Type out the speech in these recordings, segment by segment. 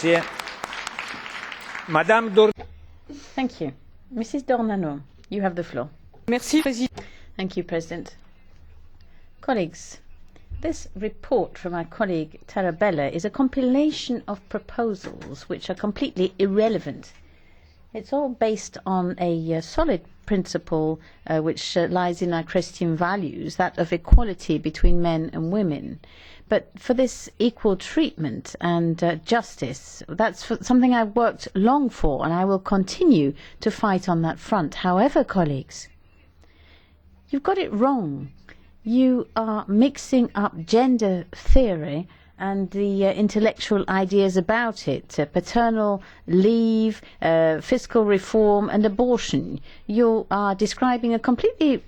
Grazie. Madame Thank you. Mrs. D'ORNANO, you have the floor. Merci, Président. Thank you, President. Colleagues, this report from our colleague Tarabella is a compilation of proposals which are completely irrelevant. It's all based on a solid principle which lies in our Christian values, that of equality between men and women. But for this equal treatment and justice, that's something I've worked long for, and I will continue to fight on that front. However, colleagues, you've got it wrong. You are mixing up gender theory and the intellectual ideas about it, paternal leave, fiscal reform and abortion. You are describing a completely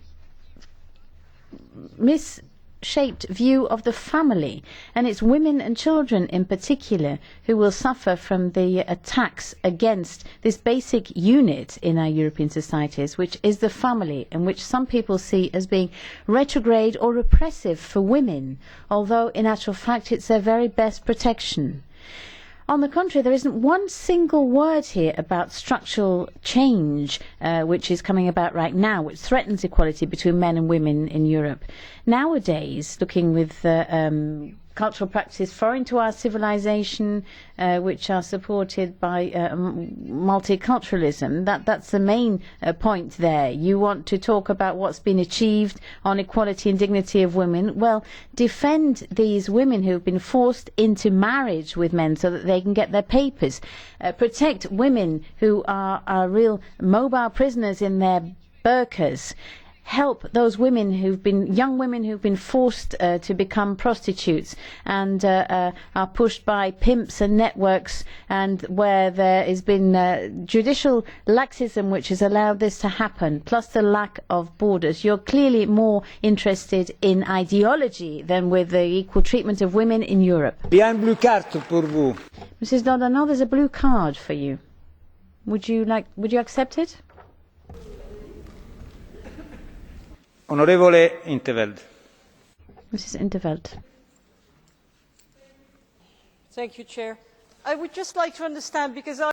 misshaped view of the family, and it's women and children in particular who will suffer from the attacks against this basic unit in our European societies, which is the family, and which some people see as being retrograde or repressive for women, although in actual fact it's their very best protection. On the contrary, there isn't one single word here about structural change, which is coming about right now, which threatens equality between men and women in Europe. Nowadays, looking with cultural practices foreign to our civilization, which are supported by multiculturalism, that's the main point there. You want to talk about what's been achieved on equality and dignity of women. Well, defend these women who have been forced into marriage with men so that they can get their papers. Protect women who are real mobile prisoners in their burqas. Help those women young women who've been forced to become prostitutes and are pushed by pimps and networks, and where there has been judicial laxism which has allowed this to happen, plus the lack of borders. You're clearly more interested in ideology than with the equal treatment of women in Europe. Il y a une blue carte pour vous. Mrs. D'ORNANO, there's a blue card for you. Would you accept it? Onorevole Interveld. Mrs. Interveld. Thank you, Chair. I would just like to understand, because